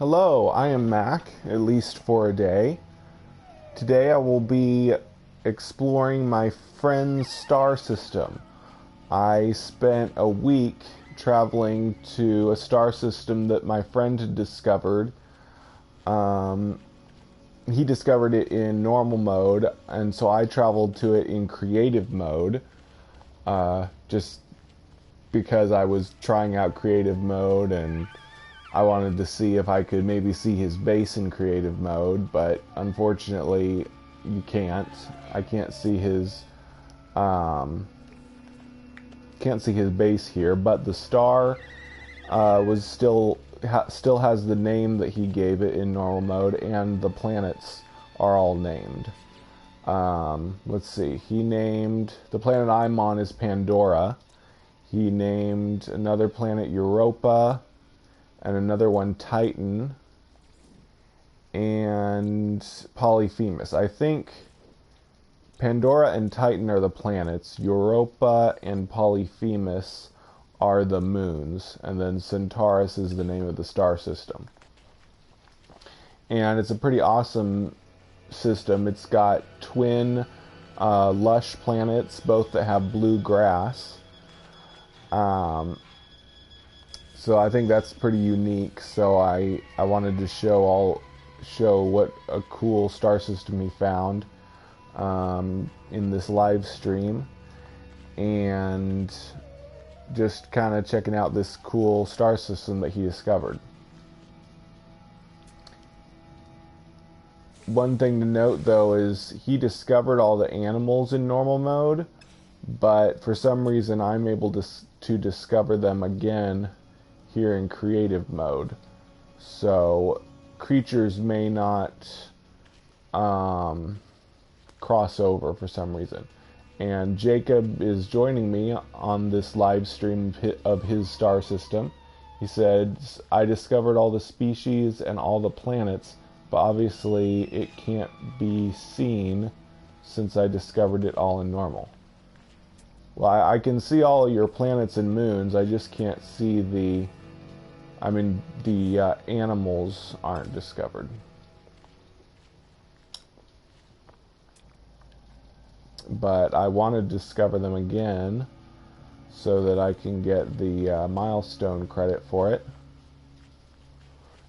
Hello, I am Mac, at least for a day. Today I will be exploring my friend's star system. I spent a week traveling to a star system that my friend had discovered. He discovered it in normal mode, and so I traveled to it in creative mode, just because I was trying out creative mode and I wanted to see if I could maybe see his base in creative mode, but unfortunately you can't. I can't see his base here, but the star was still has the name that he gave it in normal mode, and the planets are all named. Let's see. He named the planet I'm on is Pandora. He named another planet Europa, and another one Titan, and Polyphemus. I think Pandora and Titan are the planets, Europa and Polyphemus are the moons, and then Centaurus is the name of the star system. And it's a pretty awesome system. It's got twin lush planets, both that have blue grass. So I think that's pretty unique. So I wanted to show what a cool star system he found in this live stream, and just kind of checking out this cool star system that he discovered. One thing to note though is he discovered all the animals in normal mode, but for some reason I'm able to discover them again here in creative mode. So creatures may not cross over for some reason. And Jacob is joining me on this live stream of his star system. He said, I discovered all the species and all the planets, but obviously it can't be seen since I discovered it all in normal. Well, I can see all of your planets and moons, I just can't see the animals aren't discovered. But I want to discover them again so that I can get the milestone credit for it.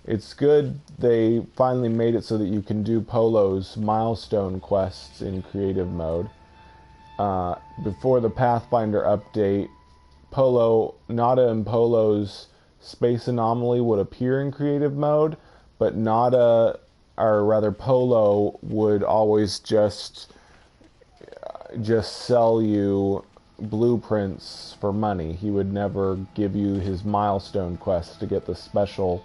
It's good they finally made it so that you can do Polo's milestone quests in creative mode. Before the Pathfinder update, Nada and Polo's Space Anomaly would appear in creative mode, but Polo would always just sell you blueprints for money. He would never give you his milestone quest to get the special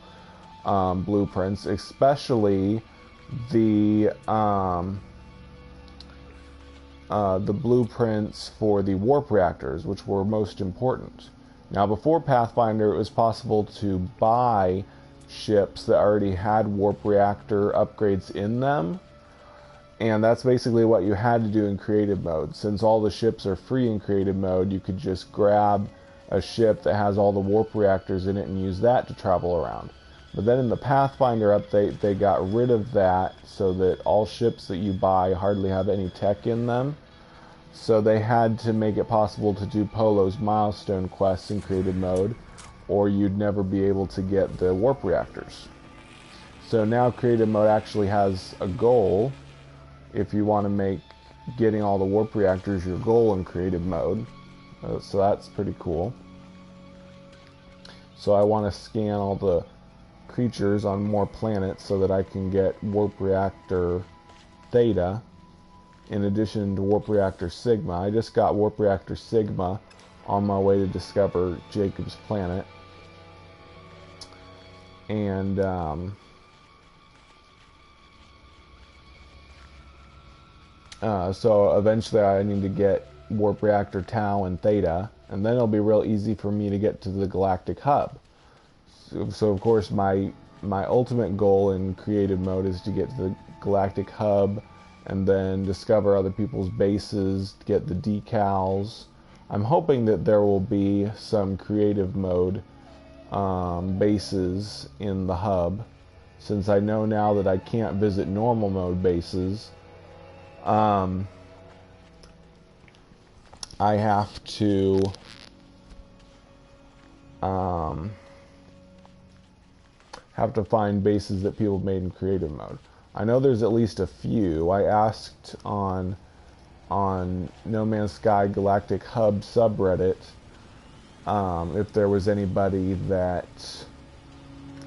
blueprints, especially the blueprints for the warp reactors, which were most important. Now, before Pathfinder, it was possible to buy ships that already had warp reactor upgrades in them, and that's basically what you had to do in creative mode. Since all the ships are free in creative mode, you could just grab a ship that has all the warp reactors in it and use that to travel around. But then in the Pathfinder update, they got rid of that so that all ships that you buy hardly have any tech in them. So they had to make it possible to do Polo's milestone quests in creative mode, or you'd never be able to get the warp reactors. So now creative mode actually has a goal. If you want to make getting all the warp reactors your goal in creative mode. So that's pretty cool. So I want to scan all the creatures on more planets so that I can get warp reactor Theta in addition to warp reactor Sigma. I just got warp reactor Sigma on my way to discover Jacob's planet. And so eventually I need to get warp reactor Tau and Theta, and then it'll be real easy for me to get to the galactic hub. So of course my ultimate goal in creative mode is to get to the galactic hub and then discover other people's bases, get the decals. I'm hoping that there will be some creative mode bases in the hub since I know now that I can't visit normal mode bases, I have to find bases that people made in creative mode. I know there's at least a few. I asked on No Man's Sky Galactic Hub subreddit if there was anybody that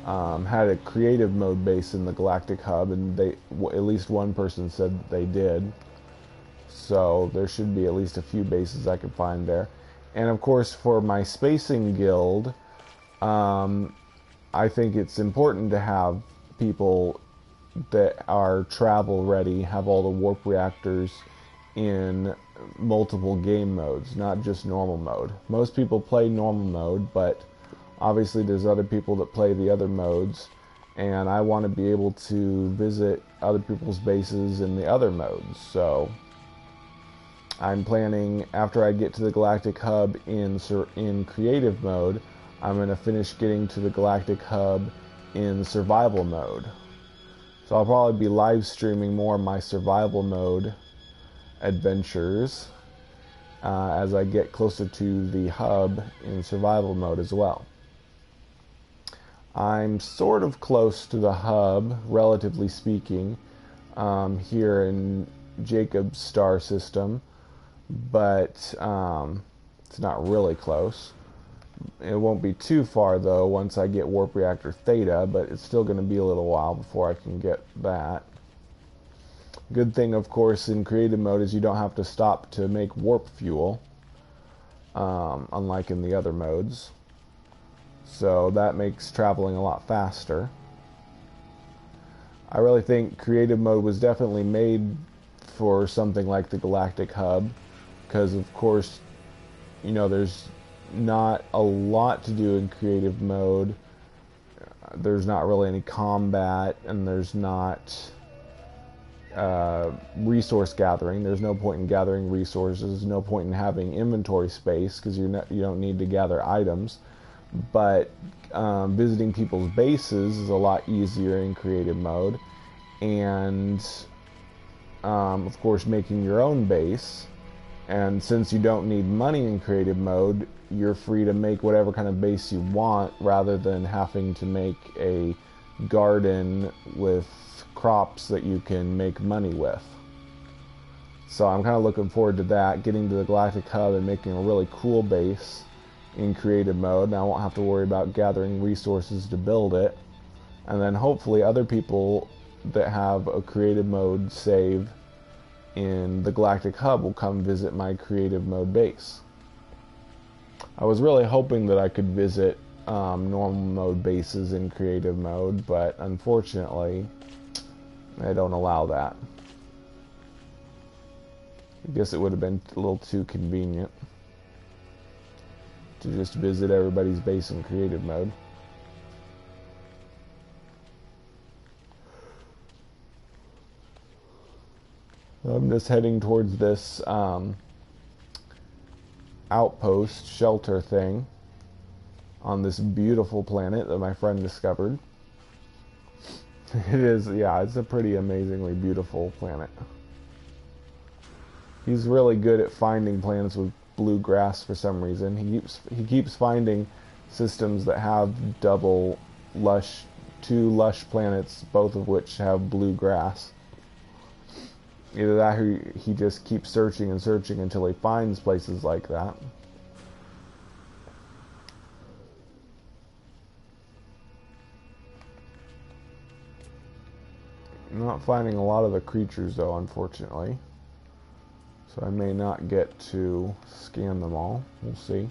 had a creative mode base in the Galactic Hub, and at least one person said that they did. So there should be at least a few bases I could find there. And of course, for my spacing guild, I think it's important to have people that are travel ready, have all the warp reactors in multiple game modes, not just normal mode. Most people play normal mode, but obviously there's other people that play the other modes, and I want to be able to visit other people's bases in the other modes. So I'm planning, after I get to the Galactic Hub in creative mode, I'm going to finish getting to the Galactic Hub in survival mode. So I'll probably be live streaming more of my survival mode adventures as I get closer to the hub in survival mode as well. I'm sort of close to the hub, relatively speaking, here in Jacob's star system, but it's not really close. It won't be too far though once I get Warp Reactor Theta, but it's still going to be a little while before I can get that. Good thing, of course, in creative mode is you don't have to stop to make warp fuel, unlike in the other modes. So that makes traveling a lot faster. I really think creative mode was definitely made for something like the Galactic Hub, because of course, you know, there's not a lot to do in creative mode. There's not really any combat, and there's not resource gathering. There's no point in gathering resources, no point in having inventory space, because you don't need to gather items. But visiting people's bases is a lot easier in creative mode, and of course making your own base. And since you don't need money in creative mode, you're free to make whatever kind of base you want, rather than having to make a garden with crops that you can make money with. So I'm kind of looking forward to that, getting to the Galactic Hub and making a really cool base in creative mode, and I won't have to worry about gathering resources to build it. And then hopefully other people that have a creative mode save in the Galactic Hub will come visit my creative mode base. I was really hoping that I could visit normal mode bases in creative mode, but unfortunately they don't allow that. I guess it would have been a little too convenient to just visit everybody's base in creative mode. I'm just heading towards this outpost shelter thing on this beautiful planet that my friend discovered. It is, yeah, it's a pretty amazingly beautiful planet. He's really good at finding planets with blue grass for some reason. He keeps finding systems that have two lush planets, both of which have blue grass. Either that or he just keeps searching and searching until he finds places like that. I'm not finding a lot of the creatures though, unfortunately. So I may not get to scan them all. We'll see.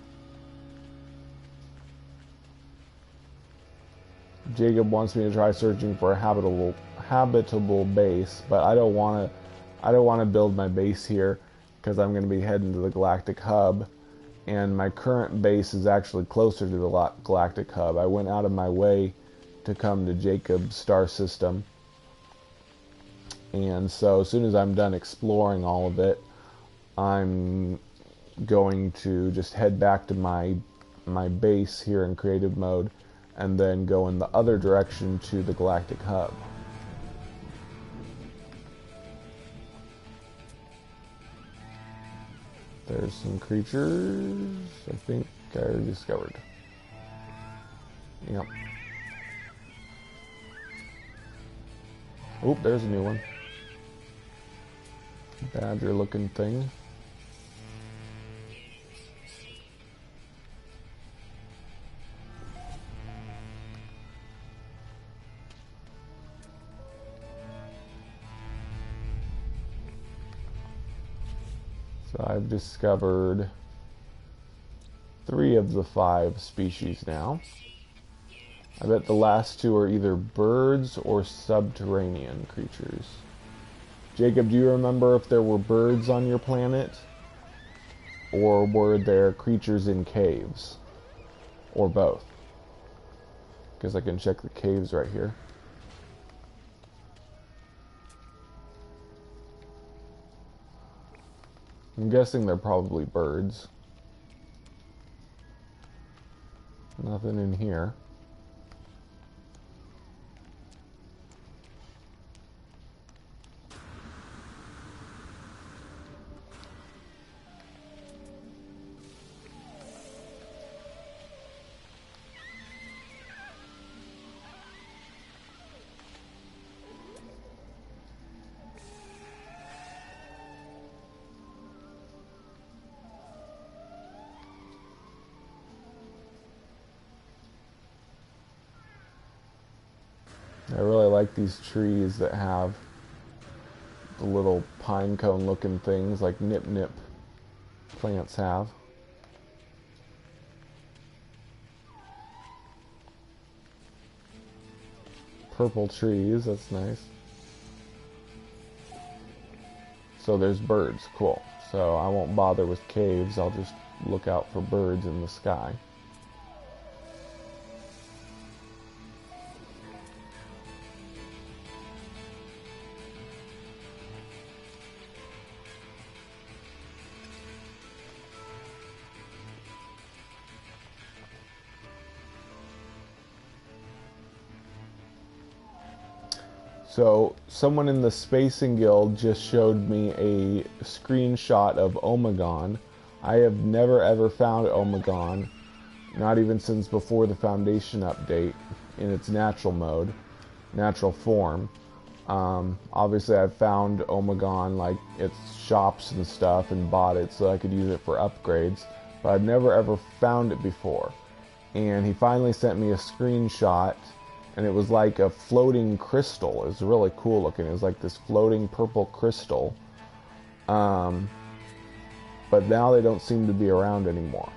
Jacob wants me to try searching for a habitable base, but I don't want to build my base here because I'm going to be heading to the Galactic Hub, and my current base is actually closer to the Galactic Hub. I went out of my way to come to Jacob's star system, and so as soon as I'm done exploring all of it, I'm going to just head back to my base here in creative mode and then go in the other direction to the galactic hub. There's some creatures I think I already discovered. Yep. Oop, there's a new one. Badger looking thing. So I've discovered 3 of the 5 species now. I bet the last 2 are either birds or subterranean creatures. Jacob, do you remember if there were birds on your planet? Or were there creatures in caves? Or both? Because I can check the caves right here. I'm guessing they're probably birds. Nothing in here. I really like these trees that have the little pine cone looking things like nip plants have. Purple trees, that's nice. So there's birds, cool. So I won't bother with caves, I'll just look out for birds in the sky. So, someone in the Spacing Guild just showed me a screenshot of Omegon. I have never ever found Omegon, not even since before the Foundation update, in its natural mode, natural form. Obviously I've found Omegon, like, its shops and stuff, and bought it so I could use it for upgrades, but I've never ever found it before. And he finally sent me a screenshot, and it was like a floating crystal. It was really cool looking. It was like this floating purple crystal. But now they don't seem to be around anymore.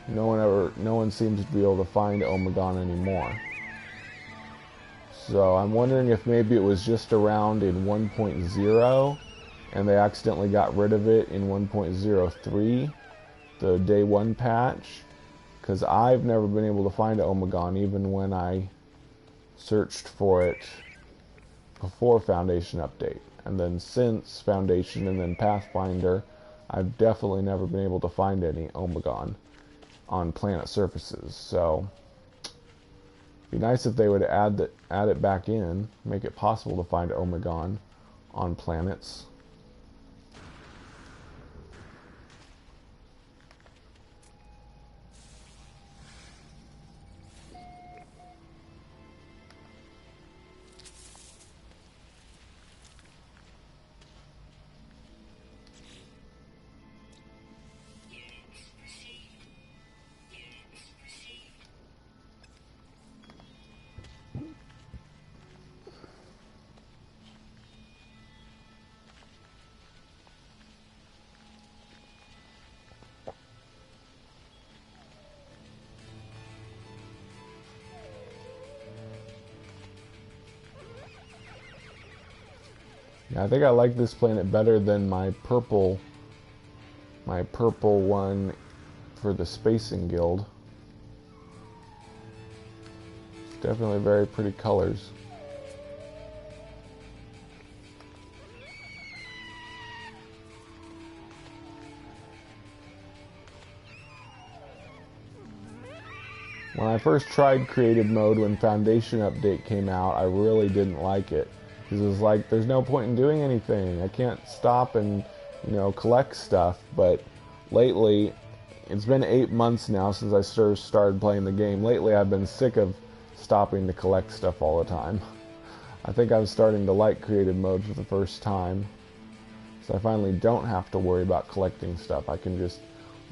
No one seems to be able to find Omegon anymore. So I'm wondering if maybe it was just around in 1.0 and they accidentally got rid of it in 1.03, the day 1 patch, because I've never been able to find Omegon even when I searched for it before Foundation update. And then since Foundation and then Pathfinder, I've definitely never been able to find any Omegon on planet surfaces. So it'd be nice if they would add it back in, make it possible to find Omegon on planets. Yeah, I think I like this planet better than my purple one for the Spacing Guild. It's definitely very pretty colors. When I first tried creative mode when Foundation Update came out, I really didn't like it. Because it was like, there's no point in doing anything. I can't stop and, you know, collect stuff. But lately, it's been 8 months now since I started playing the game. Lately, I've been sick of stopping to collect stuff all the time. I think I'm starting to like creative mode for the first time. So I finally don't have to worry about collecting stuff. I can just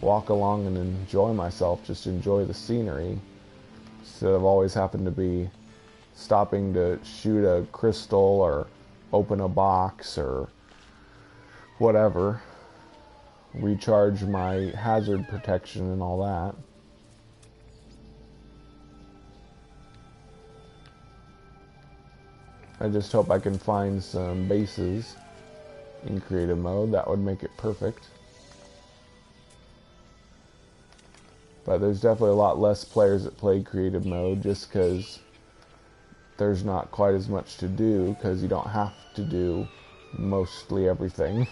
walk along and enjoy myself, just enjoy the scenery, instead of always having to be stopping to shoot a crystal or open a box or whatever, recharge my hazard protection and all that. I just hope I can find some bases in creative mode. That would make it perfect. But there's definitely a lot less players that play creative mode just because there's not quite as much to do, because you don't have to do mostly everything.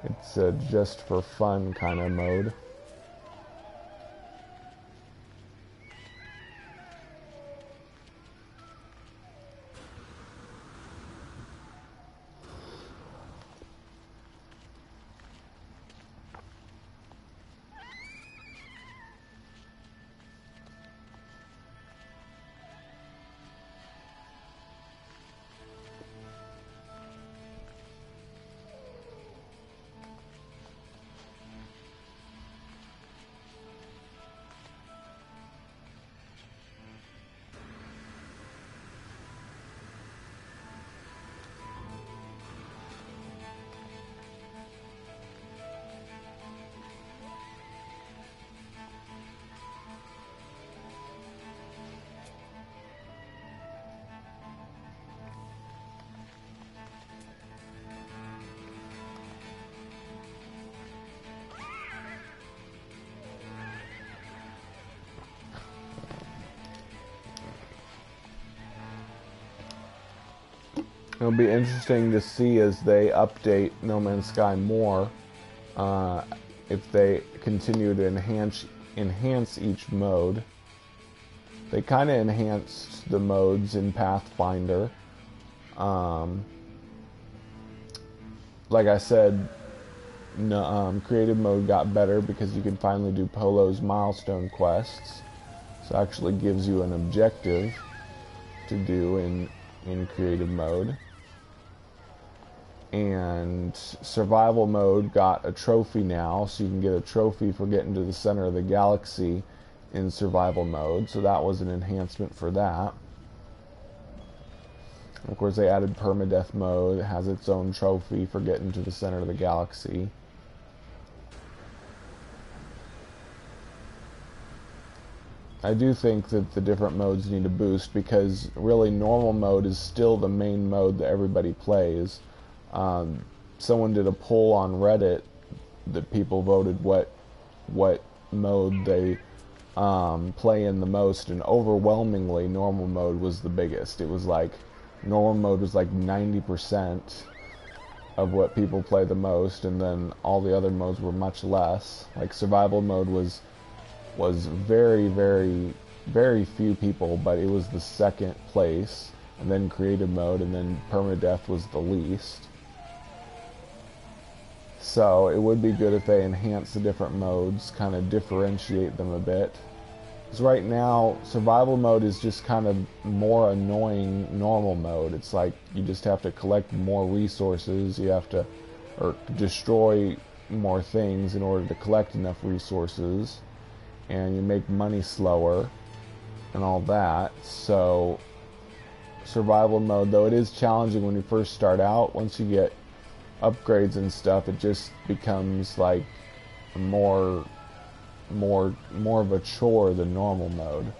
It's a just for fun kind of mode. It'll be interesting to see as they update No Man's Sky more, if they continue to enhance each mode. They kind of enhanced the modes in Pathfinder. Like I said, creative mode got better because you can finally do Polo's milestone quests. So it actually gives you an objective to do in creative mode. And survival mode got a trophy now, so you can get a trophy for getting to the center of the galaxy in survival mode, so that was an enhancement for that. Of course, they added permadeath mode. It has its own trophy for getting to the center of the galaxy. I do think that the different modes need a boost, because really normal mode is still the main mode that everybody plays. Someone did a poll on Reddit that people voted what mode they play in the most, and overwhelmingly normal mode was the biggest. It was like normal mode was like 90% of what people play the most, and then all the other modes were much less. Like survival mode was very, very, very few people, but it was the second place, and then creative mode, and then permadeath was the least. So it would be good if they enhance the different modes, kind of differentiate them a bit. Because right now, survival mode is just kind of more annoying normal mode. It's like you just have to collect more resources, you have to, or destroy more things in order to collect enough resources, and you make money slower and all that. So survival mode, though it is challenging when you first start out, once you get upgrades and stuff, it just becomes like more of a chore than normal mode.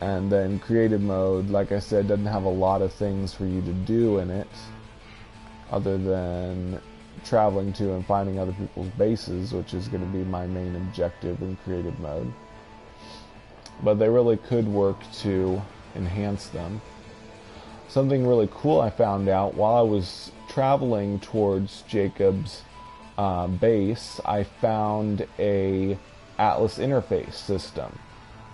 And then creative mode, like I said, doesn't have a lot of things for you to do in it other than traveling to and finding other people's bases, which is going to be my main objective in creative mode. But they really could work to enhance them. Something really cool I found out while I was traveling towards Jacob's base, I found a Atlas interface system.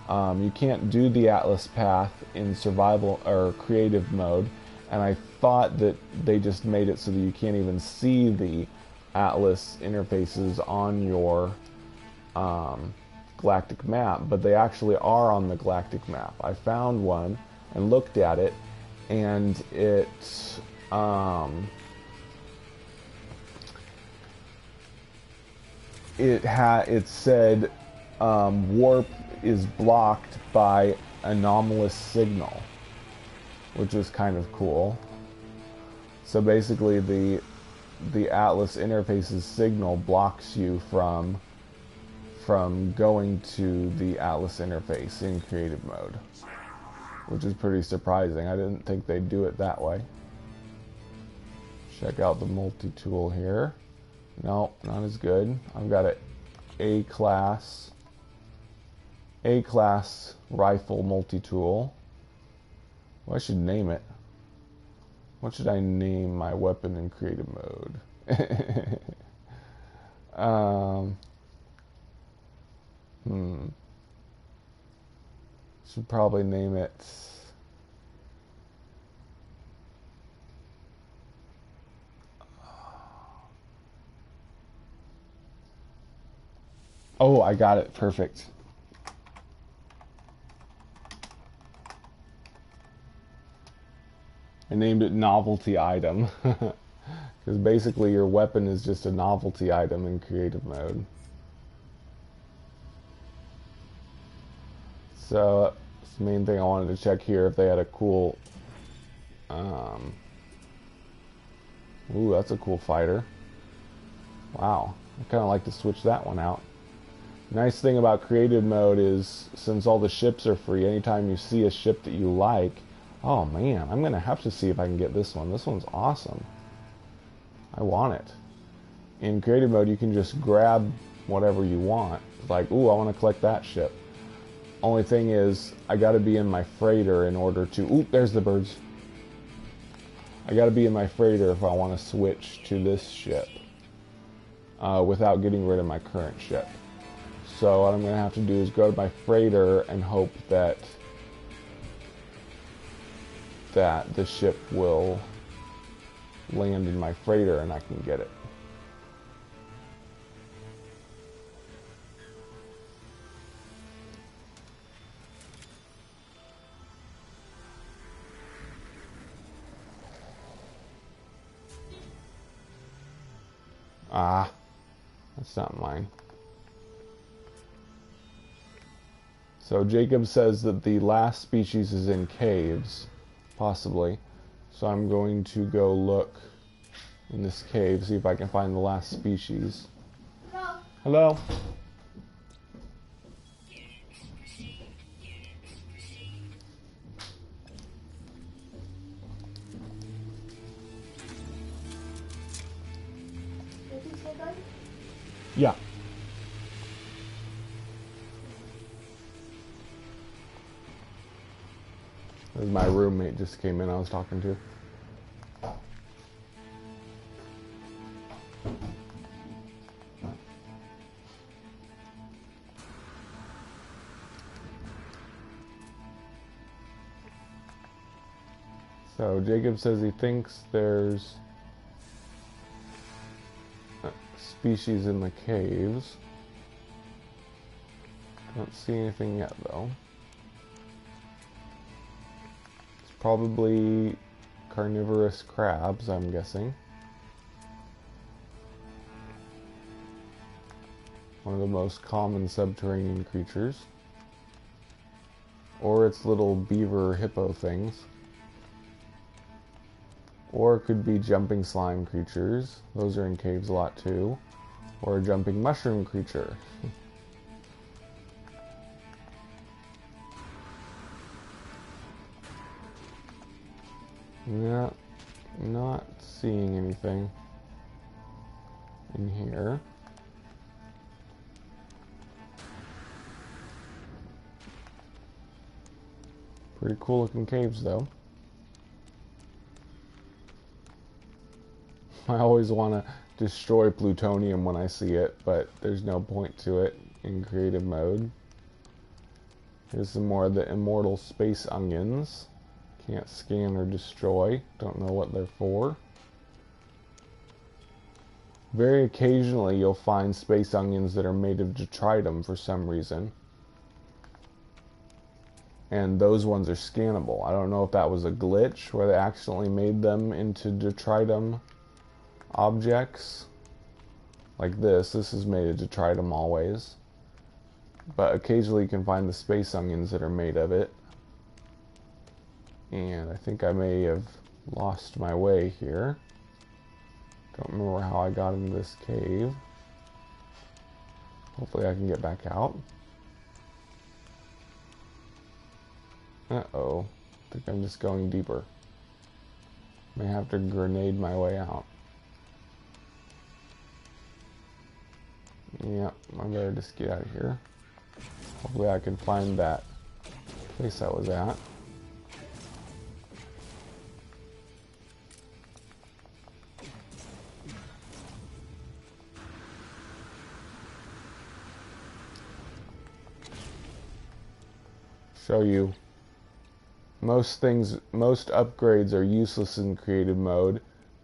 You can't do the Atlas path in survival or creative mode, and I thought that they just made it so that you can't even see the Atlas interfaces on your galactic map, but they actually are on the galactic map. I found one and looked at it, and it said warp is blocked by anomalous signal, which was kind of cool. So basically the Atlas interface's signal blocks you from going to the Atlas interface in creative mode, which is pretty surprising. I didn't think they'd do it that way. Check out the multi-tool here. No, not as good. I've got an A-class rifle multi-tool. Well, I should name it. What should I name my weapon in creative mode? Should probably name it oh, I got it. Perfect. I named it novelty item. Because basically your weapon is just a novelty item in creative mode. So that's the main thing I wanted to check here, if they had a cool ooh, that's a cool fighter. Wow, I kind of like to switch that one out. Nice thing about creative mode is, since all the ships are free, anytime you see a ship that you like, oh man, I'm gonna have to see if I can get this one. This one's awesome. I want it. In creative mode, you can just grab whatever you want. Like, ooh, I want to collect that ship. Only thing is, I gotta be in my freighter in order to... Ooh, there's the birds. I gotta be in my freighter if I want to switch to this ship. Without getting rid of my current ship. So what I'm gonna have to do is go to my freighter and hope that the ship will land in my freighter and I can get it. Ah, that's not mine. So Jacob says that the last species is in caves, possibly. So I'm going to go look in this cave, see if I can find the last species. Hello. Hello. Yeah. My roommate just came in, I was talking to. So Jacob says he thinks there's a species in the caves. Don't see anything yet though. It's probably carnivorous crabs, I'm guessing. One of the most common subterranean creatures. Or it's little beaver hippo things. Or it could be jumping slime creatures. Those are in caves a lot too. Or a jumping mushroom creature. Yeah, not seeing anything in here. Pretty cool looking caves though. I always want to destroy plutonium when I see it, but there's no point to it in creative mode. Here's some more of the immortal space onions. Can't scan or destroy. Don't know what they're for. Very occasionally you'll find space onions that are made of detritum for some reason. And those ones are scannable. I don't know if that was a glitch where they accidentally made them into detritum objects. Like this. This is made of detritum always. But occasionally you can find the space onions that are made of it. And I think I may have lost my way here. Don't remember how I got into this cave. Hopefully I can get back out. Uh-oh. I think I'm just going deeper. May have to grenade my way out. Yep, I better just get out of here. Hopefully I can find that place I was at. Show you. Most upgrades are useless in creative mode.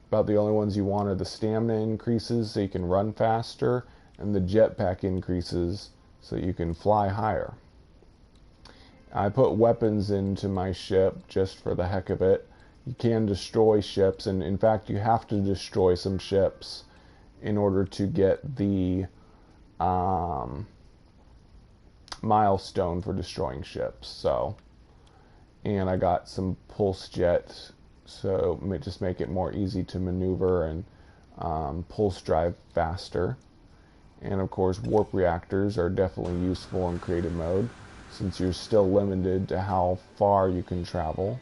About the only ones you want are the stamina increases so you can run faster, and the jetpack increases so you can fly higher. I put weapons into my ship just for the heck of it. You can destroy ships, and in fact you have to destroy some ships in order to get the milestone for destroying ships. So, and I got some pulse jet, so just make it more easy to maneuver and pulse drive faster. And of course warp reactors are definitely useful in creative mode since you're still limited to how far you can travel.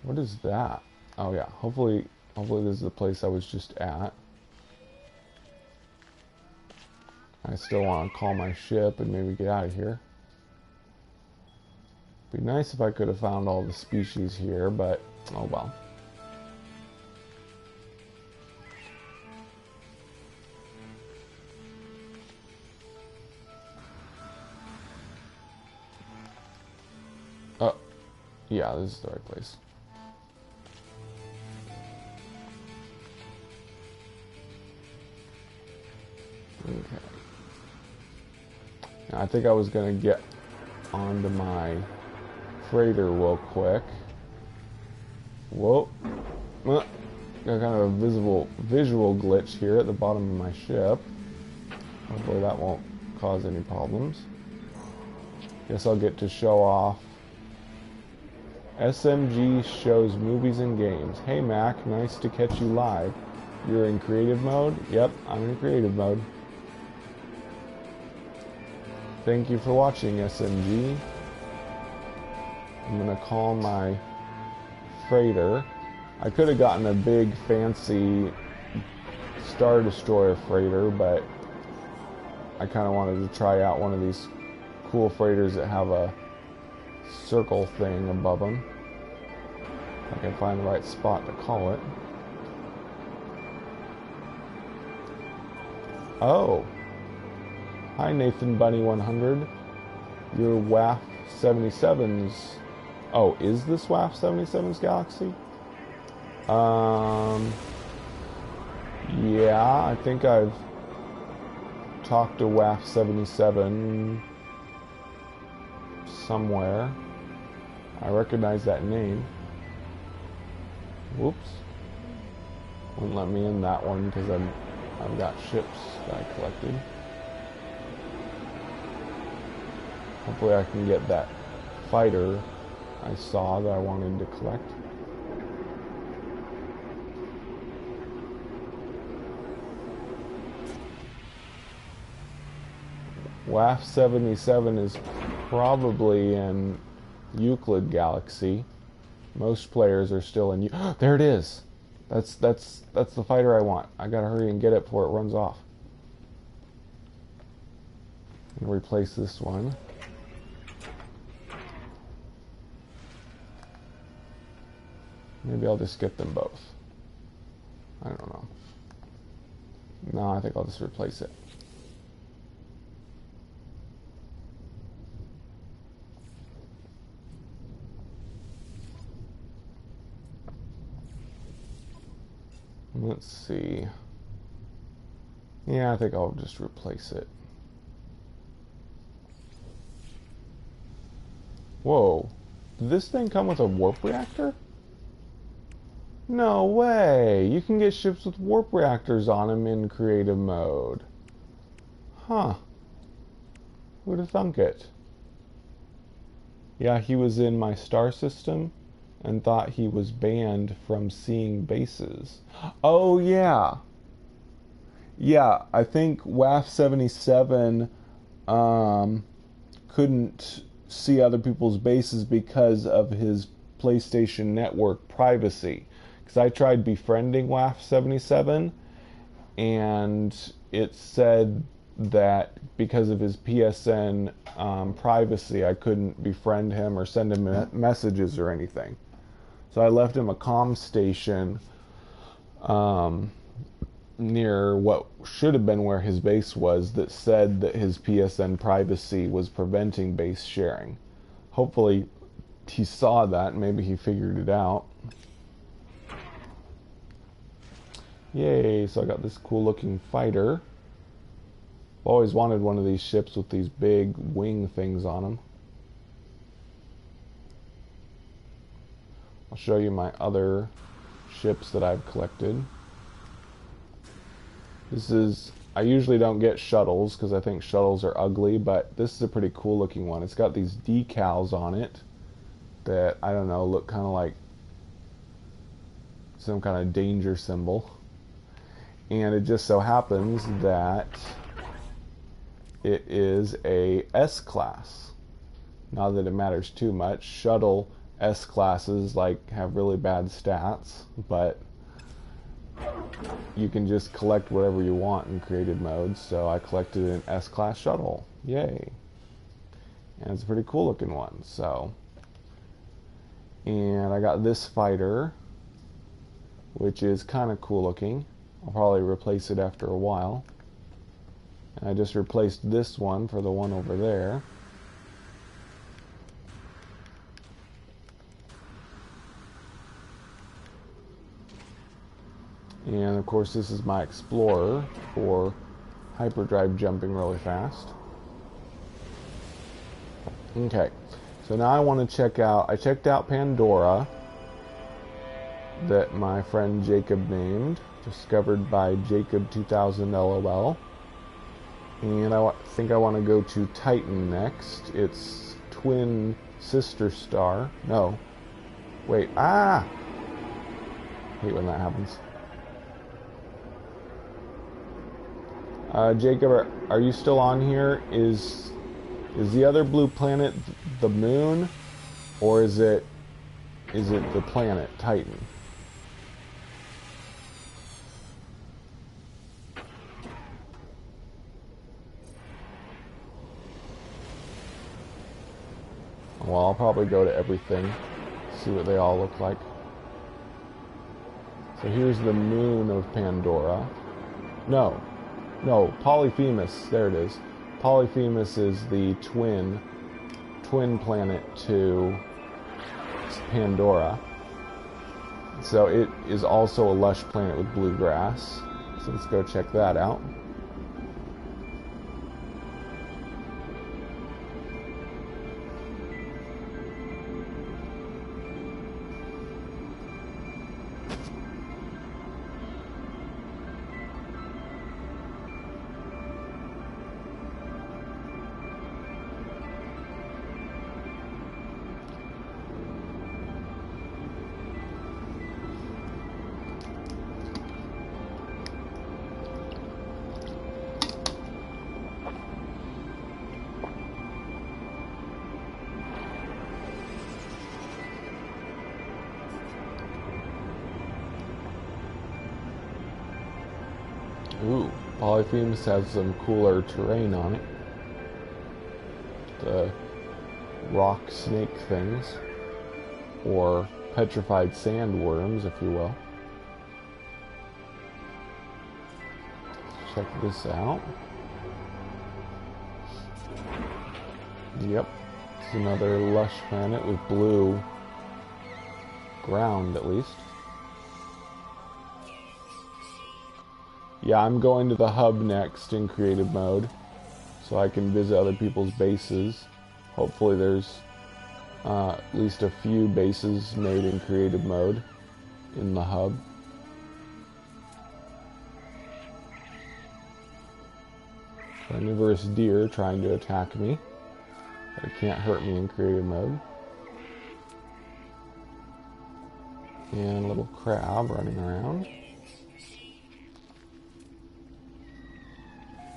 What is that? Oh yeah, hopefully this is the place I was just at. I still want to call my ship and maybe get out of here. Be nice if I could have found all the species here, but oh well. Oh, yeah, this is the right place. Okay. Now, I think I was going to get onto my freighter real quick. Whoa. Got kind of a visual glitch here at the bottom of my ship. Hopefully that won't cause any problems. Guess I'll get to show off. SMG shows movies and games. Hey Mac, nice to catch you live. You're in creative mode? Yep, I'm in creative mode. Thank you for watching, SMG. I'm gonna call my freighter. I could have gotten a big fancy Star Destroyer freighter, but I kind of wanted to try out one of these cool freighters that have a circle thing above them. If I can find the right spot to call it. Oh! Hi Nathan Bunny 100. Your WAF 77's... Oh, is this WAF 77's galaxy? Yeah, I think I've talked to WAF 77 somewhere. I recognize that name. Whoops. Wouldn't let me in that one because I've got ships that I collected. Hopefully I can get that fighter I saw that I wanted to collect. WAF 77 is probably in Euclid Galaxy. Most players are still in there it is! That's the fighter I want. I gotta hurry and get it before it runs off. And replace this one. Maybe I'll just get them both. I don't know. No, I think I'll just replace it. Let's see. Yeah, I think I'll just replace it. Whoa. Did this thing come with a warp reactor? No way! You can get ships with warp reactors on them in creative mode. Huh. Who'd have thunk it? Yeah, he was in my star system and thought he was banned from seeing bases. Oh, yeah. Yeah, I think WAF-77 couldn't see other people's bases because of his PlayStation Network privacy. Because I tried befriending WAF-77, and it said that because of his PSN privacy, I couldn't befriend him or send him messages or anything. So I left him a comm station near what should have been where his base was that said that his PSN privacy was preventing base sharing. Hopefully he saw that and maybe he figured it out. Yay, so I got this cool looking fighter. I've always wanted one of these ships with these big wing things on them. I'll show you my other ships that I've collected. This is, I usually don't get shuttles because I think shuttles are ugly, but this is a pretty cool looking one. It's got these decals on it that, I don't know, look kind of like some kind of danger symbol. And it just so happens that it is a S-class. Not that it matters too much. Shuttle S-classes like have really bad stats, but you can just collect whatever you want in creative mode. So I collected an S-class shuttle. Yay. And it's a pretty cool looking one. So, and I got this fighter, which is kind of cool looking. I'll probably replace it after a while. And I just replaced this one for the one over there. And of course this is my Explorer for hyperdrive jumping really fast. Okay, so now I want to check out, I checked out Pandora that my friend Jacob named, discovered by Jacob2000LOL. And I think I want to go to Titan next. Its twin sister star. No. Wait. Ah! I hate when that happens. Jacob, are you still on here? Is the other blue planet the moon, or is it the planet Titan? Well, I'll probably go to everything, see what they all look like. So here's the moon of Pandora. No, Polyphemus, there it is. Polyphemus is the twin planet to Pandora. So it is also a lush planet with blue grass. So let's go check that out. Ooh, Polyphemus has some cooler terrain on it. The rock snake things, or petrified sandworms, if you will. check this out. Yep, it's another lush planet with blue ground, at least. Yeah, I'm going to the hub next in creative mode, so I can visit other people's bases. Hopefully there's at least a few bases made in creative mode in the hub. Carnivorous deer trying to attack me. It can't hurt me in creative mode. And a little crab running around.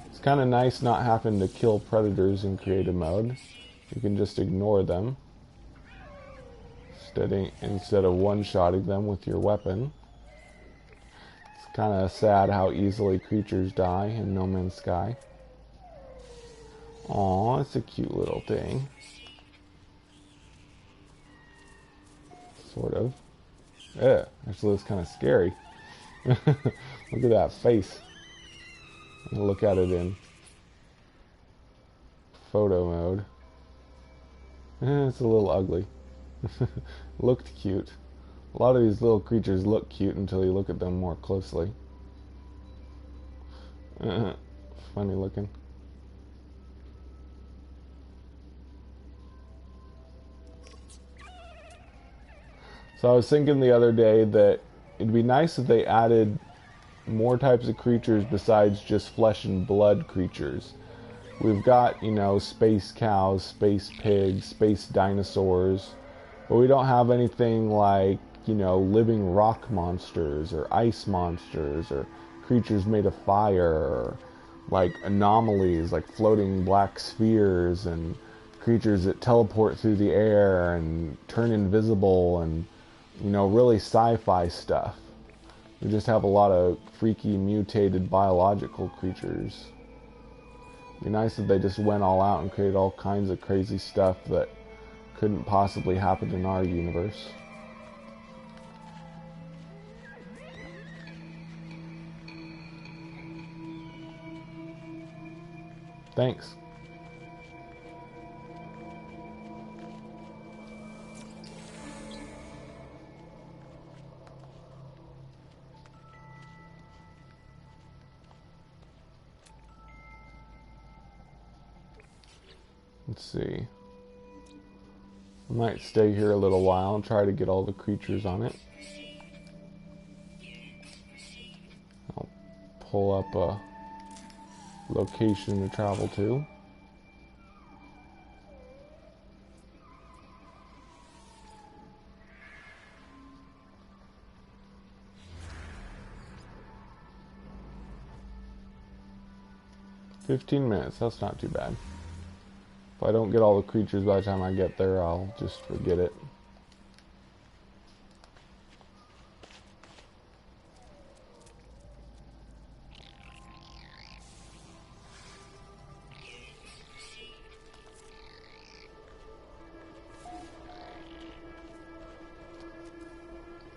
It's kind of nice not having to kill predators in creative mode. You can just ignore them instead of one-shotting them with your weapon. It's kind of sad how easily creatures die in No Man's Sky. Aw, it's a cute little thing. Sort of. Yeah, actually it's kind of scary. Look at that face. I'm gonna look at it in photo mode. It's a little ugly. Looked cute. A lot of these little creatures look cute until you look at them more closely. Funny looking. So I was thinking the other day that it'd be nice if they added more types of creatures besides just flesh and blood creatures. We've got, you know, space cows, space pigs, space dinosaurs, but we don't have anything like, you know, living rock monsters or ice monsters or creatures made of fire or like anomalies like floating black spheres and creatures that teleport through the air and turn invisible and, you know, really sci-fi stuff. We just have a lot of freaky mutated biological creatures. It'd be nice if they just went all out and created all kinds of crazy stuff that couldn't possibly happen in our universe. Thanks. Let's see. I might stay here a little while and try to get all the creatures on it. I'll pull up a location to travel to. $15, that's not too bad. If I don't get all the creatures by the time I get there, I'll just forget it.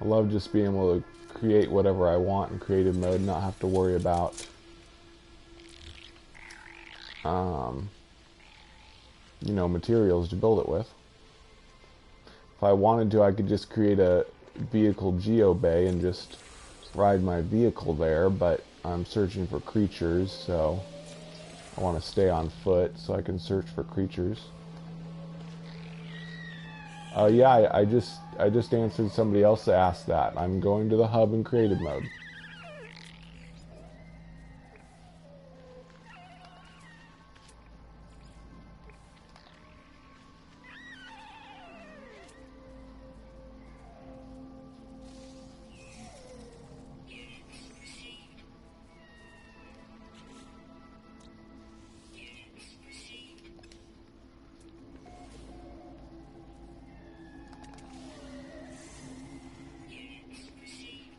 I love just being able to create whatever I want in creative mode and not have to worry about you know, materials to build it with. If I wanted to, I could just create a vehicle geobay and just ride my vehicle there, but I'm searching for creatures, so I want to stay on foot so I can search for creatures. Yeah, I just answered somebody else that asked that. I'm going to the hub in creative mode.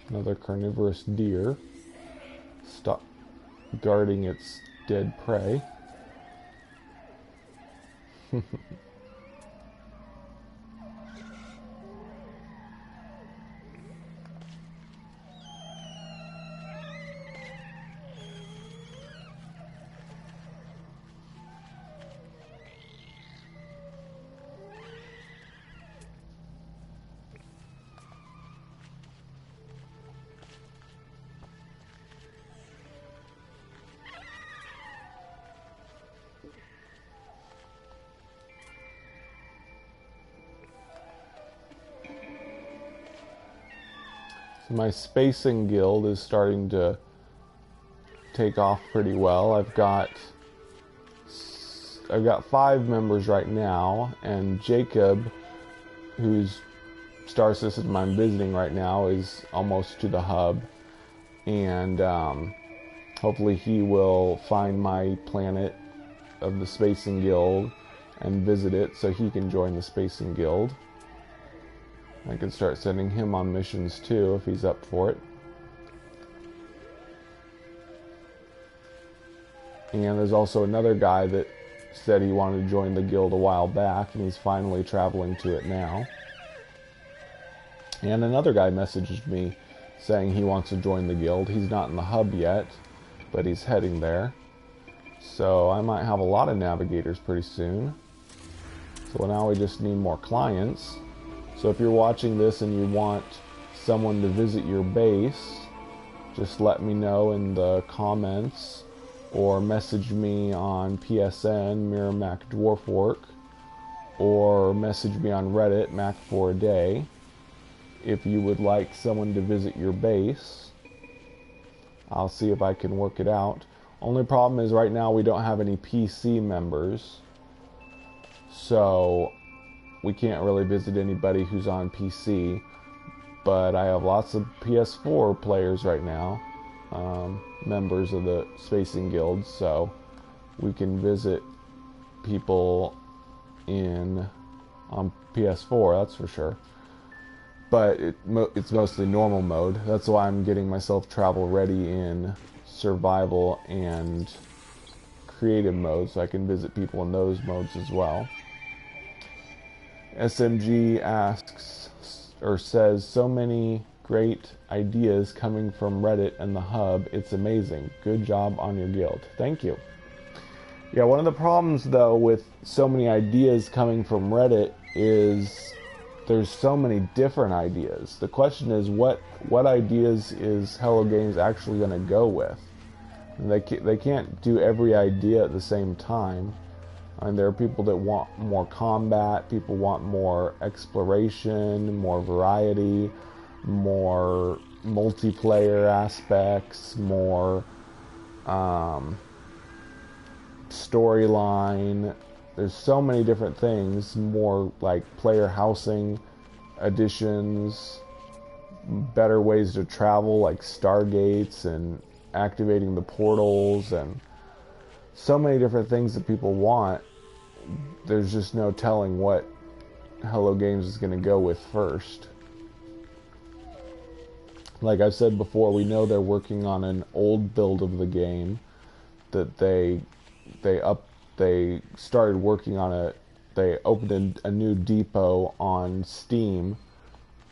Another carnivorous deer. Stop guarding its dead prey. my spacing guild is starting to take off pretty well. I've got 5 members right now, and Jacob, whose star system I'm visiting right now, is almost to the hub, and hopefully he will find my planet of the Spacing Guild and visit it so he can join the Spacing Guild. I can start sending him on missions too if he's up for it. And there's also another guy that said he wanted to join the guild a while back, and he's finally traveling to it now. And another guy messaged me saying he wants to join the guild. He's not in the hub yet, but he's heading there. So I might have a lot of navigators pretty soon. So now we just need more clients. So if you're watching this and you want someone to visit your base, just let me know in the comments, or message me on PSN, Merimacdwarf-orc, or message me on Reddit, Mac4a-day, if you would like someone to visit your base. I'll see if I can work it out. Only problem is right now we don't have any PC members, so we can't really visit anybody who's on PC, but I have lots of PS4 players right now, members of the Spacing Guild, so we can visit people on PS4, that's for sure. But it's mostly normal mode. That's why I'm getting myself travel ready in survival and creative mode, so I can visit people in those modes as well. SMG asks, or says, so many great ideas coming from Reddit and the hub. It's amazing. Good job on your guild. Thank you. Yeah, one of the problems though with so many ideas coming from Reddit is there's so many different ideas. The question is, what ideas is Hello Games actually going to go with? And they can't do every idea at the same time. I mean, there are people that want more combat, people want more exploration, more variety, more multiplayer aspects, more storyline. There's so many different things, more like player housing additions, better ways to travel like stargates and activating the portals, and so many different things that people want. There's just no telling what Hello Games is going to go with first. Like I've said before, we know they're working on an old build of the game that they started working on they opened a new depot on Steam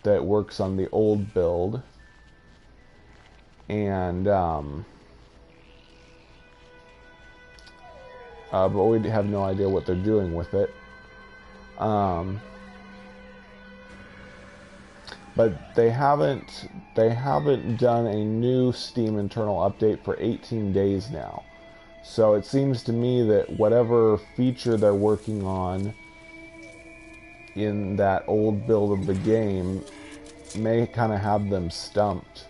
that works on the old build, and but we have no idea what they're doing with it. But they haven't done a new Steam internal update for 18 days now. So it seems to me that whatever feature they're working on in that old build of the game may kind of have them stumped.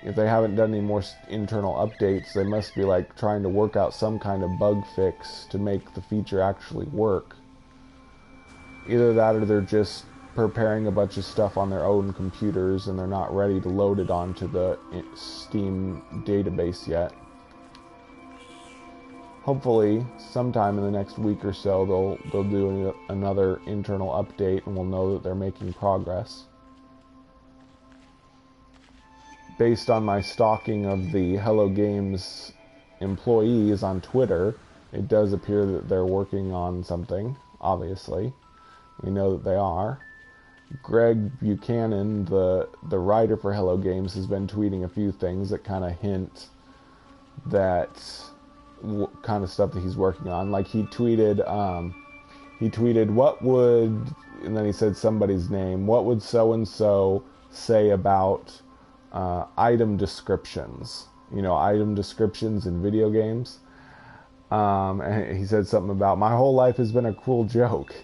If they haven't done any more internal updates, they must be like trying to work out some kind of bug fix to make the feature actually work. Either that, or they're just preparing a bunch of stuff on their own computers and they're not ready to load it onto the Steam database yet. Hopefully, sometime in the next week or so, they'll do another internal update and we'll know that they're making progress. Based on my stalking of the Hello Games employees on Twitter, it does appear that they're working on something, obviously. We know that they are. Greg Buchanan, the writer for Hello Games, has been tweeting a few things that kind of hint that kind of stuff that he's working on. Like he tweeted what would, and then he said somebody's name, what would so-and-so say about item descriptions, item descriptions in video games. And he said something about, my whole life has been a cruel joke.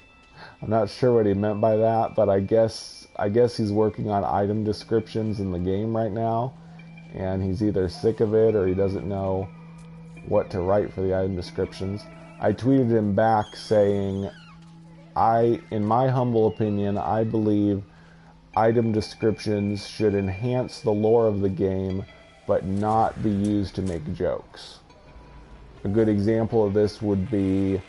I'm not sure what he meant by that, but I guess I guess he's working on item descriptions in the game right now, and he's either sick of it or he doesn't know what to write for the item descriptions. I tweeted him back saying, in my humble opinion, I believe item descriptions should enhance the lore of the game, but not be used to make jokes. A good example of this would be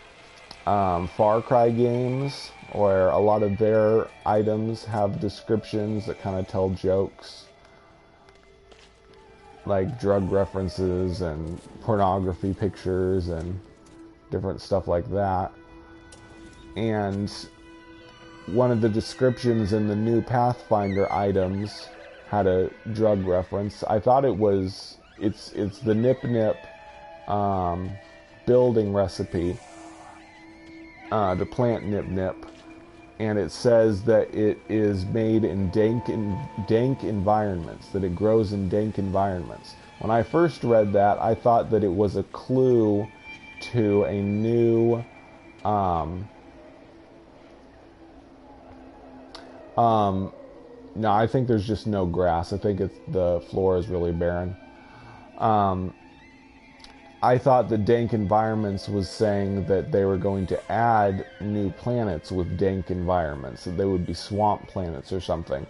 Far Cry games, where a lot of their items have descriptions that kind of tell jokes, like drug references and pornography pictures and different stuff like that. And one of the descriptions in the new Pathfinder items had a drug reference. I thought it's the Nip Nip building recipe, the plant Nip Nip, and it says that it is made in dank environments, that it grows in dank environments. When I first read that, I thought that it was a clue to a new no, I think there's just no grass. I think the floor is really barren. I thought the dank environments was saying that they were going to add new planets with dank environments, that they would be swamp planets or something.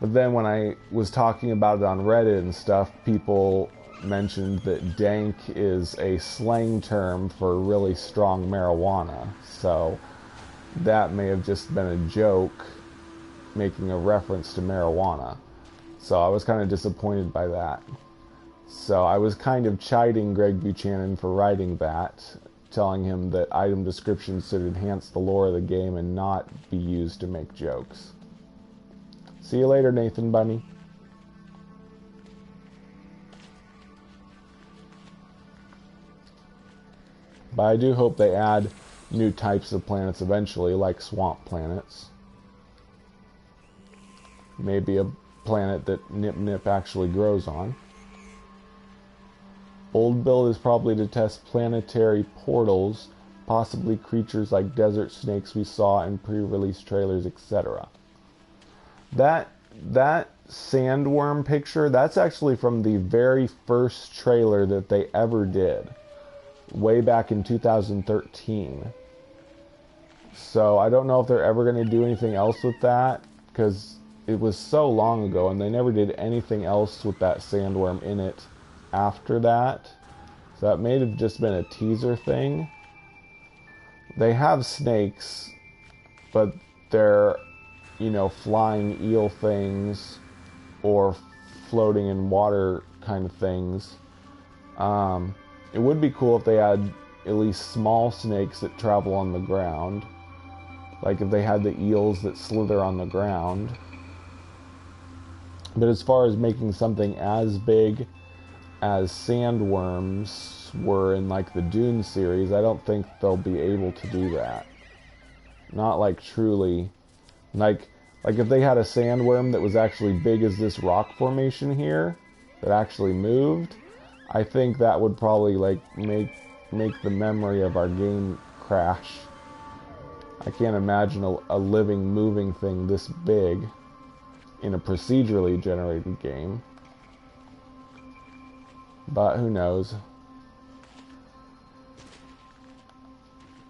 But then when I was talking about it on Reddit and stuff, people mentioned that dank is a slang term for really strong marijuana. So that may have just been a joke making a reference to marijuana. So I was kind of disappointed by that. So I was kind of chiding Greg Buchanan for writing that, telling him that item descriptions should enhance the lore of the game and not be used to make jokes. See you later, Nathan Bunny. But I do hope they add new types of planets eventually, like swamp planets. Maybe a planet that Nip Nip actually grows on. Old build is probably to test planetary portals, possibly creatures like desert snakes we saw in pre-release trailers, etc. That sandworm picture, that's actually from the very first trailer that they ever did, way back in 2013. So I don't know if they're ever going to do anything else with that, because it was so long ago, and they never did anything else with that sandworm in it after that. So that may have just been a teaser thing. They have snakes, but they're, flying eel things or floating in water kind of things. It would be cool if they had at least small snakes that travel on the ground. Like if they had the eels that slither on the ground. But as far as making something as big as sandworms were in like the Dune series, I don't think they'll be able to do that. Not like truly, like if they had a sandworm that was actually big as this rock formation here, that actually moved, I think that would probably like make the memory of our game crash. I can't imagine a living, moving thing this big in a procedurally generated game. But who knows?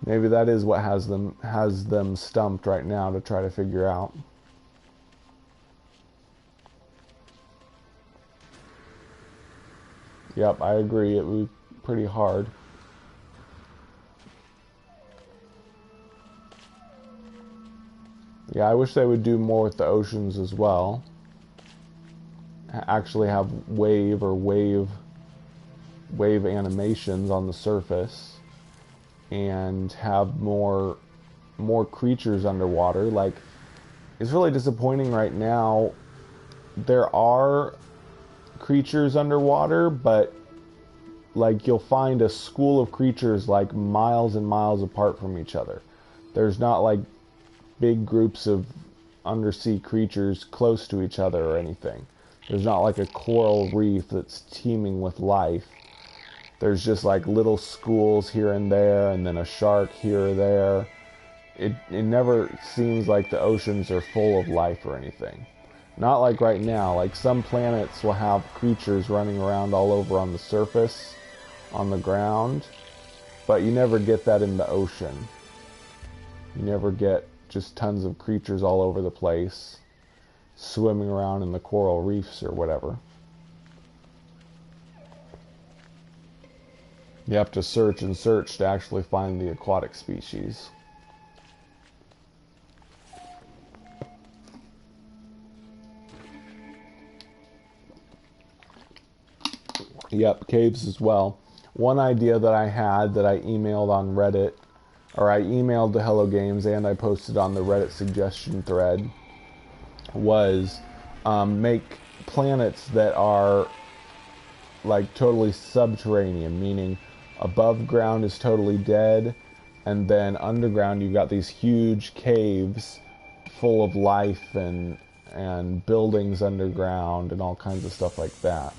Maybe that is what has them stumped right now to try to figure out. Yep, I agree. It would be pretty hard. Yeah, I wish they would do more with the oceans as well. Actually have wave animations on the surface, and have more creatures underwater. Like, it's really disappointing right now. There are creatures underwater, but like you'll find a school of creatures like miles and miles apart from each other. There's not like big groups of undersea creatures close to each other or anything. There's not like a coral reef that's teeming with life. There's just like little schools here and there, and then a shark here or there, it never seems like the oceans are full of life or anything. Not like right now. Like some planets will have creatures running around all over on the surface, on the ground, but you never get that in the ocean. You never get just tons of creatures all over the place swimming around in the coral reefs or whatever. You have to search and search to actually find the aquatic species. Yep, caves as well. One idea that I had that I emailed on Reddit, or I emailed to Hello Games and I posted on the Reddit suggestion thread, was make planets that are like totally subterranean, meaning above ground is totally dead, and then underground you've got these huge caves full of life and buildings underground and all kinds of stuff like that.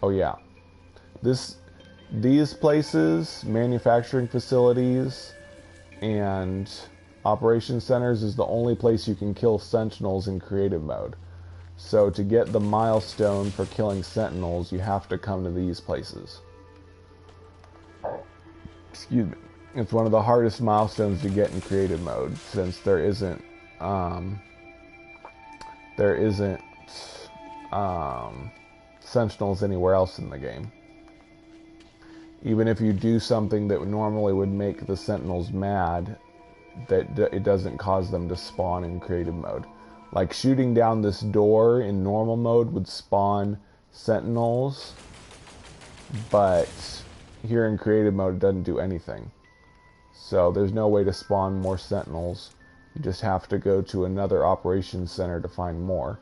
Oh yeah. These places, manufacturing facilities and operation centers, is the only place you can kill sentinels in creative mode. So to get the milestone for killing sentinels, you have to come to these places. Excuse me. It's one of the hardest milestones to get in creative mode, since there isn't sentinels anywhere else in the game. Even if you do something that normally would make the sentinels mad, that it doesn't cause them to spawn in creative mode. Like shooting down this door in normal mode would spawn sentinels, but here in creative mode it doesn't do anything. So there's no way to spawn more sentinels. You just have to go to another operations center to find more.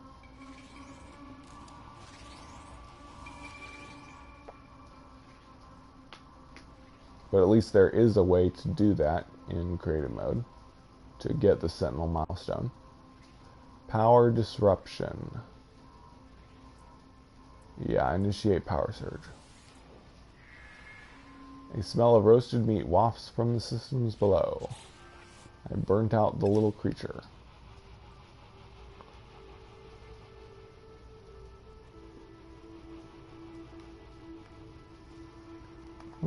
But at least there is a way to do that in creative mode to get the sentinel milestone. Power disruption. Yeah, initiate power surge. A smell of roasted meat wafts from the systems below. I burnt out the little creature.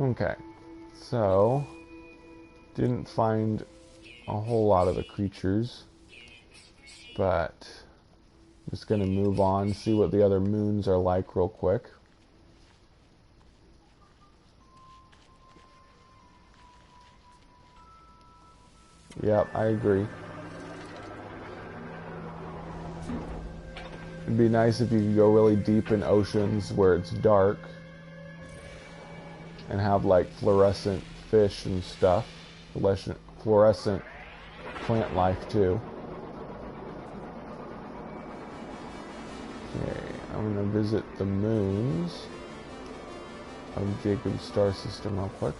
Okay, so didn't find a whole lot of the creatures, but I'm just going to move on, see what the other moons are like real quick. Yep, I agree. It'd be nice if you could go really deep in oceans where it's dark and have like fluorescent fish and stuff, fluorescent plant life too. Okay, I'm going to visit the moons of Jacob's star system real quick.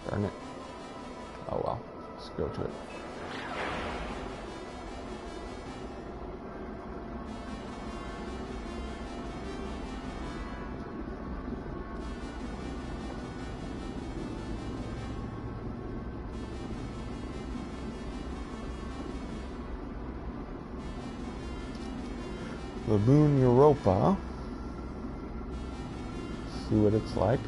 Darn it. Oh well, let's go to it. The moon Europa. See what it's like.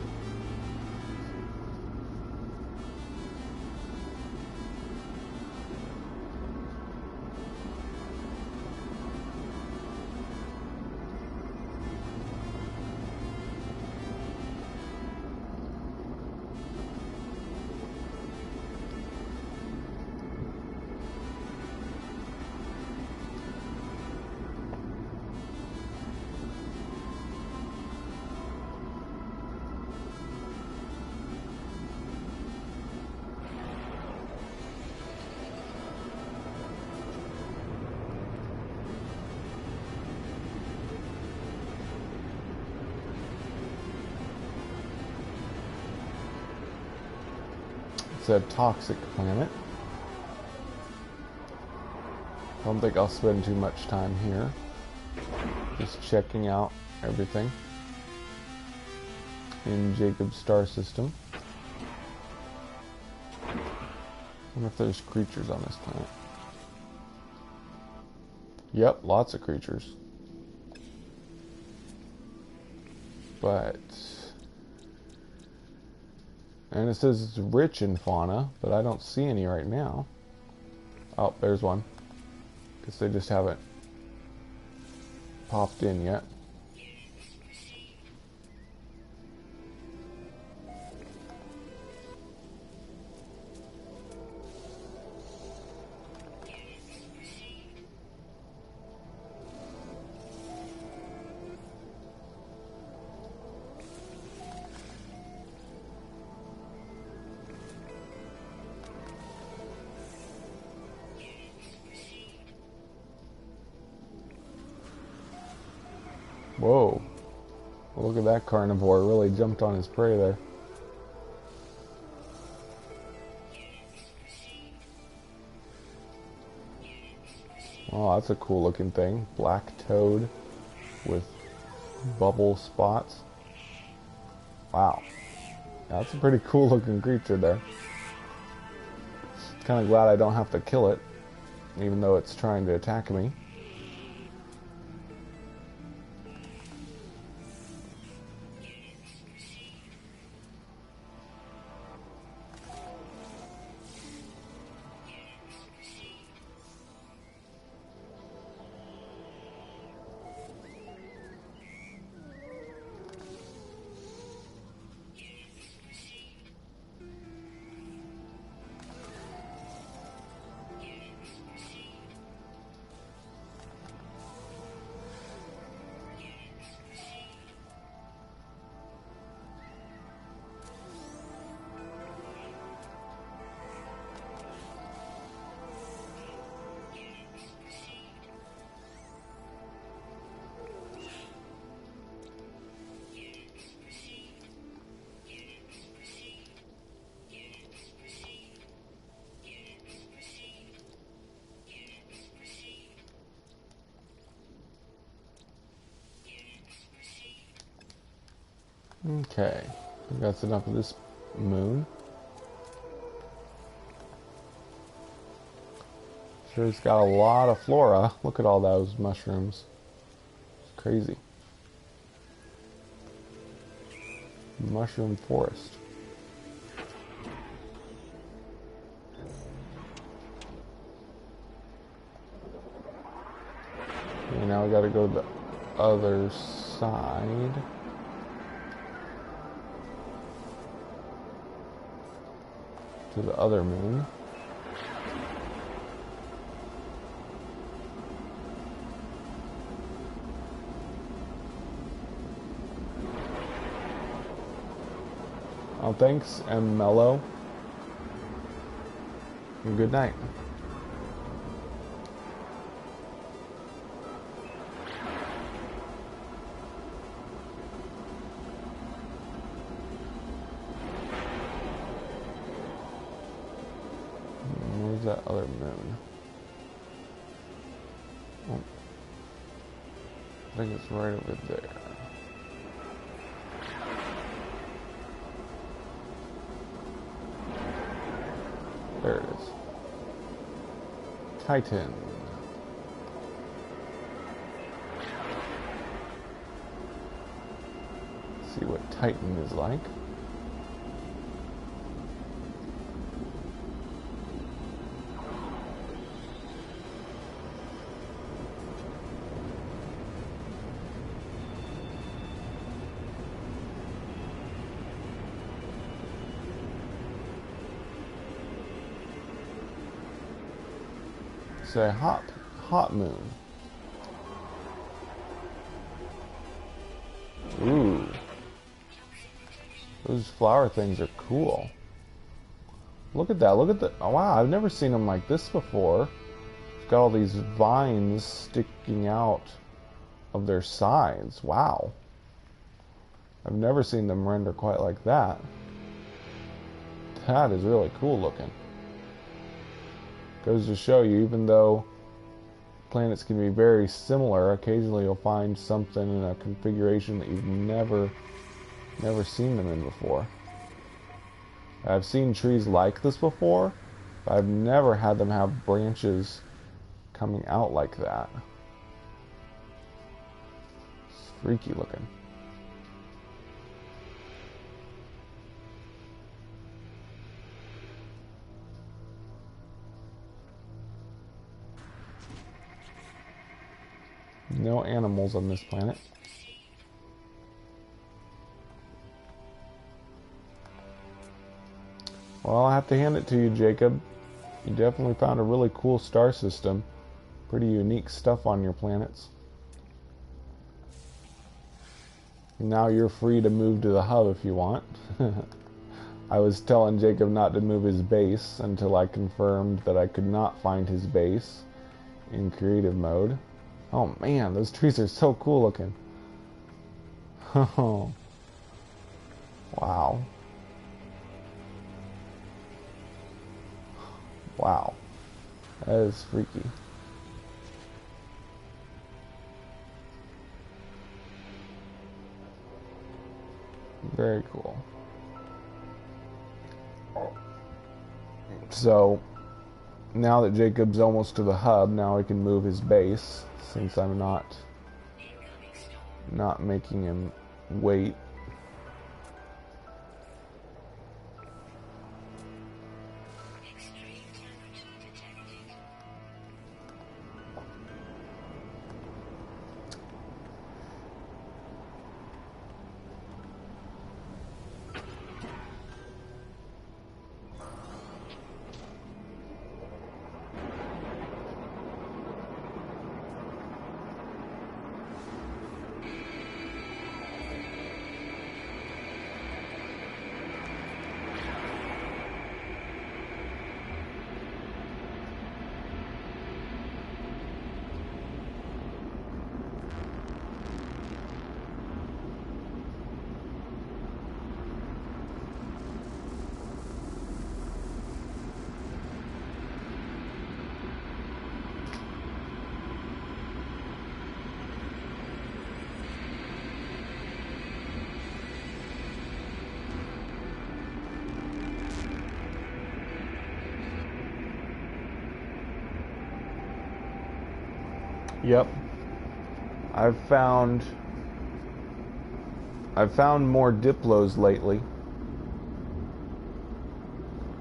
It's a toxic planet. Don't think I'll spend too much time here. Just checking out everything in Jacob's star system. wonder if there's creatures on this planet. Yep, lots of creatures. But... and it says it's rich in fauna, but I don't see any right now. Oh, there's one. Guess they just haven't popped in yet. Whoa. Look at that carnivore. Really jumped on his prey there. Oh, that's a cool looking thing. Black toad with bubble spots. Wow. That's a pretty cool looking creature there. Kind of glad I don't have to kill it, even though it's trying to attack me. Okay, I think that's enough of this moon. Sure, it's got a lot of flora. Look at all those mushrooms. It's crazy. Mushroom forest. Okay, now we gotta go to the other side. To the other moon. Oh, thanks, and Mellow. And good night. Where's that other moon? Oh. I think it's right over there. There it is. Titan. Let's see what Titan is like. It's a hot moon. Ooh. Those flower things are cool. Look at that. Look at the... oh, wow, I've never seen them like this before. It's got all these vines sticking out of their sides. Wow. I've never seen them render quite like that. That is really cool looking. Goes to show you, even though planets can be very similar, occasionally you'll find something in a configuration that you've never seen them in before. I've seen trees like this before, But I've never had them have branches coming out like that. It's freaky looking. No animals on this planet. Well, I have to hand it to you, Jacob. You definitely found a really cool star system. Pretty unique stuff on your planets. Now you're free to move to the hub if you want. I was telling Jacob not to move his base until I confirmed that I could not find his base in creative mode. Oh man, those trees are so cool looking. Oh. Wow. Wow. That is freaky. Very cool. So, now that Jacob's almost to the hub, now I can move his base, since I'm not making him wait. Yep. I've found more Diplos lately.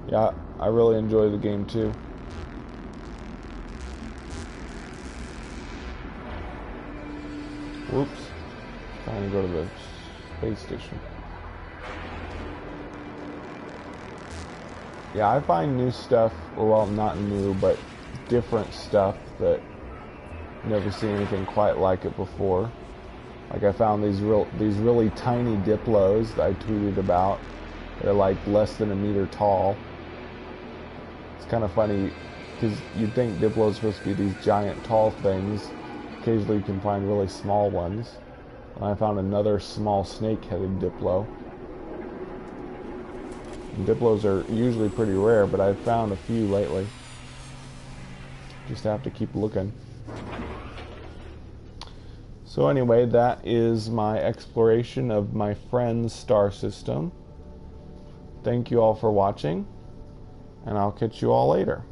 Yeah, I really enjoy the game too. Whoops. Trying to go to the space station. Yeah, I find new stuff, well, not new, but different stuff that never seen anything quite like it before. Like I found these really tiny Diplos that I tweeted about. They're like less than a meter tall. It's kind of funny because you'd think Diplos are supposed to be these giant tall things. Occasionally you can find really small ones. And I found another small snake-headed Diplo. And Diplos are usually pretty rare, but I've found a few lately. Just have to keep looking. So anyway, that is my exploration of my friend's star system. Thank you all for watching, and I'll catch you all later.